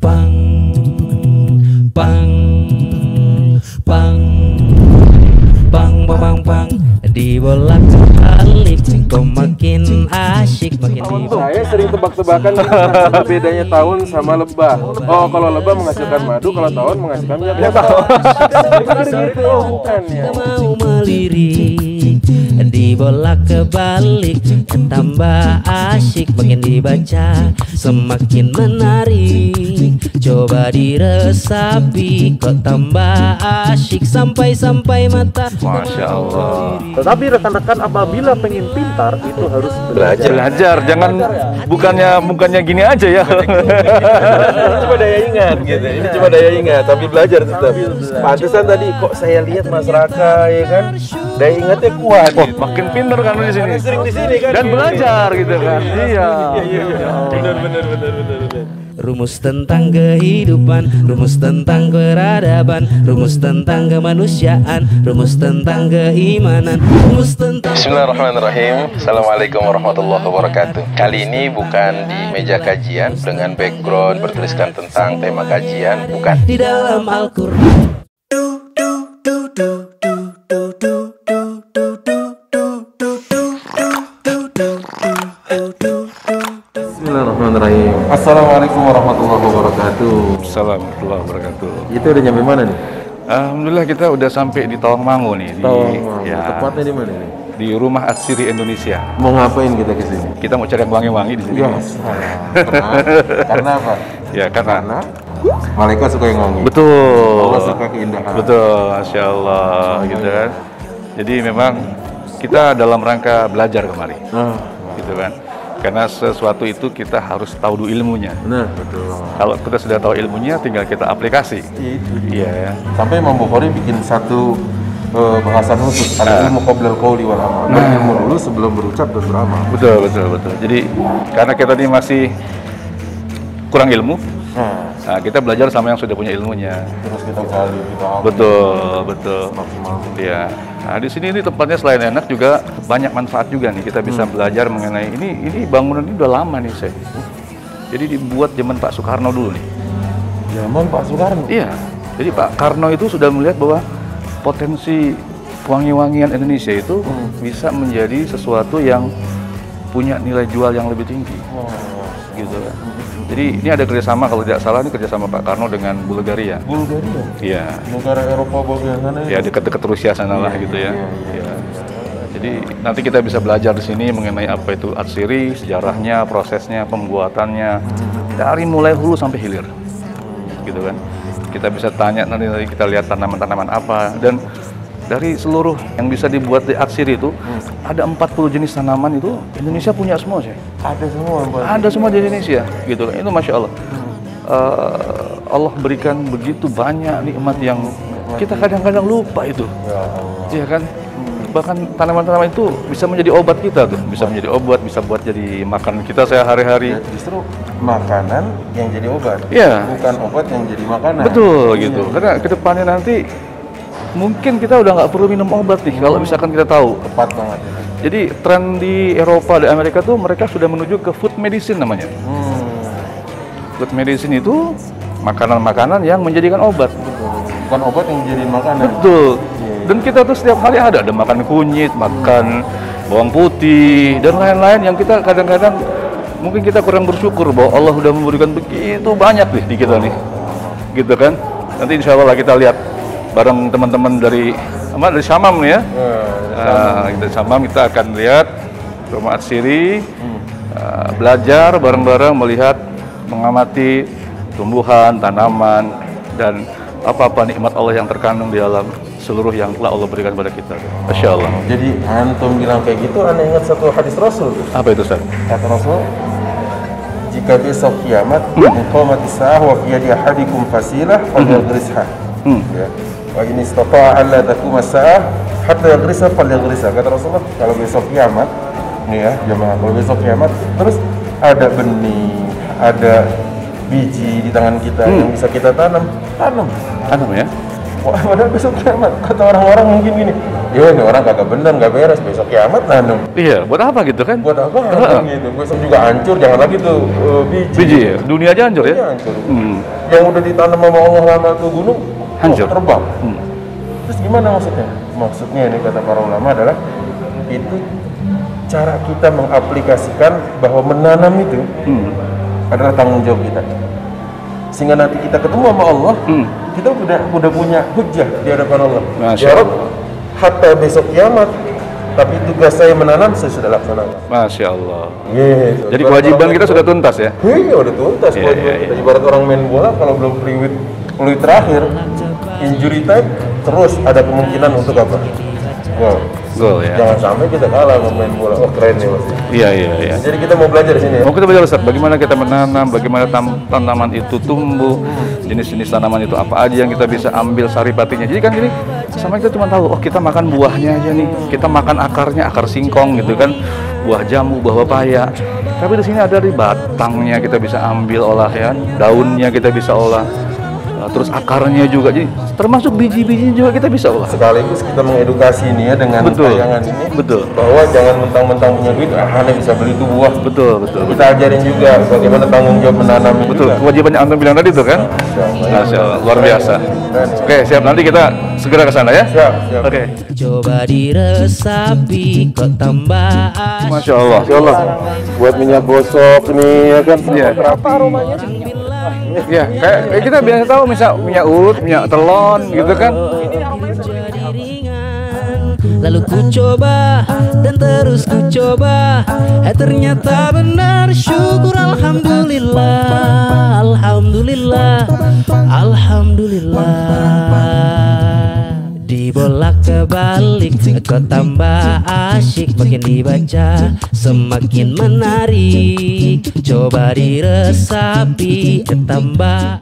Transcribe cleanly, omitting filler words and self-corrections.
pang pang pang pang pang pang dibolak balik kok makin asyik makin Saya sering tebak-tebakan bedanya tawon sama lebah. Oh, kalau lebah menghasilkan madu, kalau tawon menghasilkan minyak tawon. Bukan ya. mau melirik dibolak kebalik tambah asyik makin dibaca semakin menarik coba diresapi kok tambah asyik sampai mata. Masya Allah. Tetapi rekan-rekan apabila pengen pintar itu harus Belajar, jangan bukannya gini aja ya. Ini cuma daya ingat gitu. Ini cuma daya ingat, tapi belajar tetap. Pantesan tadi kok saya lihat Mas Raka ya kan, daya ingatnya kuat. Wah, makin pinter kan di sini. Sering di sini kan. Dan belajar gitu kan. Iya. Benar. Rumus tentang kehidupan, rumus tentang peradaban, rumus tentang kemanusiaan, rumus tentang keimanan, rumus tentang. Bismillahirrahmanirrahim. Assalamualaikum warahmatullahi wabarakatuh. Kali ini bukan di meja kajian dengan background bertuliskan tentang tema kajian, bukan. Di dalam Al-Quran. Bismillahirrahmanirrahim. Assalamualaikum warahmatullahi wabarakatuh. Assalamualaikum warahmatullahi wabarakatuh. Itu udah nyampe mana nih? Alhamdulillah kita udah sampai di Tawangmangu nih. Ya, Tepatnya di mana nih? di Rumah Atsiri Indonesia. Mau ngapain kita ke sini? Kita mau cari yang wangi-wangi di sini. Ya, karena apa? Ya, Karena malaikat suka yang wangi. betul. Allah suka keindahan. Betul, Masya Allah, gitu kan. Jadi memang kita dalam rangka belajar kemari, gitu kan. Karena sesuatu itu kita harus tahu dulu ilmunya. Benar, betul. Kalau kita sudah tahu ilmunya, tinggal kita aplikasi. Itu Iya ya. Sampai Imam Bukhari bikin satu bahasan khusus, al-ilmu qabla al-qawli wal amal. Berilmu dulu sebelum berucap dan beramal. Betul. Jadi karena kita ini masih kurang ilmu, nah, kita belajar sama yang sudah punya ilmunya. Terus kita gali, kita ambil. Betul. Maksimal. Iya. Nah, di sini ini tempatnya selain enak juga banyak manfaat juga nih. Kita bisa belajar mengenai ini bangunan ini udah lama nih, saya. Jadi dibuat zaman Pak Soekarno dulu nih. Zaman Pak Soekarno. Iya. Jadi Pak Karno itu sudah melihat bahwa potensi wangi-wangian Indonesia itu bisa menjadi sesuatu yang punya nilai jual yang lebih tinggi. Gitu kan. Jadi ini ada kerjasama, kalau tidak salah ini kerjasama Pak Karno dengan Bulgaria. Bulgaria. Iya. Negara Eropa bagian sana Ya dekat-dekat Rusia sana lah gitu ya. Iya. Jadi nanti kita bisa belajar di sini mengenai apa itu atsiri, sejarahnya, prosesnya, pembuatannya, dari mulai hulu sampai hilir, gitu kan. Kita bisa tanya nanti kita lihat tanaman-tanaman apa, dan dari seluruh yang bisa dibuat di atsiri itu ada 40 jenis tanaman itu Indonesia punya semua sih. Ada semua, Pak. Ada semua di Indonesia, gitu kan. Itu Masya Allah. Allah berikan begitu banyak nikmat yang kita kadang-kadang lupa itu. Ya Allah. Iya kan? Bahkan tanaman-tanaman itu bisa menjadi obat kita tuh, bisa menjadi obat, bisa buat jadi makanan kita sehari-hari. Ya, justru makanan yang jadi obat, Iya. bukan obat yang jadi makanan. Betul gitu. Karena kedepannya nanti mungkin kita udah nggak perlu minum obat nih kalau misalkan kita tahu. Tepat banget ini. Jadi tren di Eropa, di Amerika tuh mereka sudah menuju ke food medicine namanya. Food medicine itu makanan-makanan yang menjadikan obat. Bukan obat yang jadi makanan. Betul. Dan kita tuh setiap hari ada makan kunyit, makan bawang putih dan lain-lain yang kita kadang-kadang mungkin kita kurang bersyukur bahwa Allah sudah memberikan begitu banyak nih di kita nih, gitu kan. Nanti insya Allah kita lihat bareng teman-teman dari Syamam nih ya. Kita Syamam, kita akan lihat Rumah Atsiri, belajar bareng-bareng, melihat, mengamati tumbuhan, tanaman, dan apa-apa nikmat Allah yang terkandung di dalam seluruh yang telah Allah berikan kepada kita. Masya Allah. Jadi antum bilang kayak gitu, anda ingat satu hadis Rasul. Apa itu, Ustaz? Kata Rasul, jika besok kiamat, qamatis sa'ah wa fi yadi ahadikum fasilah falyagrisha. Ya. Wa in istata'a alla takuma sa'ah hatta yagrisha falyagrisha. Kata Rasulullah, kalau besok kiamat, nih ya, jemaah, kalau besok kiamat terus ada benih, ada biji di tangan kita yang bisa kita tanam Tanam ya? Padahal besok kiamat. Kata orang-orang mungkin gini, ya ini orang kagak bener, nggak beres, besok kiamat nanam. Iya, buat apa gitu kan? Buat apa gitu? Besok juga hancur, jangan lagi tuh Biji ya? Dunia aja hancur ya? Dunia hancur. Yang udah ditanam sama Allah lama tuh gunung, hancur. Terbang. Terus gimana maksudnya? Maksudnya ini kata para ulama adalah itu cara kita mengaplikasikan bahwa menanam itu adalah tanggung jawab kita. Sehingga nanti kita ketemu sama Allah, kita udah punya hujjah di hadapan Allah. Ya Rabb, hatta besok kiamat, tapi tugas saya menanam saya sudah laksanakan. Masya Allah. Gitu. Jadi kewajiban kita sudah tuntas ya? Iya, udah tuntas. Kewajiban kita. Ibarat orang main bola, kalau belum peluit terakhir, injury time, terus ada kemungkinan untuk apa? Gol ya. Jangan sampai kita kalah main bola. Oh keren nih Mas. Iya. Jadi kita mau belajar di sini ya. Mau kita belajar Ustaz, bagaimana kita menanam, bagaimana tanaman itu tumbuh, jenis-jenis tanaman itu apa aja yang kita bisa ambil saripatinya. Jadi kan gini, sama kita cuma tahu, oh kita makan buahnya aja nih, kita makan akarnya, akar singkong gitu kan, buah jambu, buah pepaya. Tapi di sini ada di batangnya kita bisa ambil olah ya, daunnya kita bisa olah. Terus akarnya juga, jadi termasuk biji-bijinya juga kita bisa olah. Sekaligus kita mengedukasi ini ya dengan tayangan ini, bahwa jangan mentang-mentang punya duit, hanya bisa beli itu buah. Betul. Kita ajarin juga bagaimana tanggung jawab menanam. Betul. Juga. Kewajibannya antum bilang tadi itu kan? Masya Allah, luar biasa. Oke, siap, nanti kita segera ke sana ya. Siap. Oke. Coba diresapi kok tambah. Masya Allah. Buat minyak gosok nih ya kan. Iya. Apa aromanya? Ya, kayak kita biasa tahu misal minyak urut, minyak telon gitu kan. Lalu ku coba dan terus ku coba, ternyata benar, syukur alhamdulillah, dibolak kebalik kau tambah asyik, makin dibaca semakin menarik, coba diresapi tambah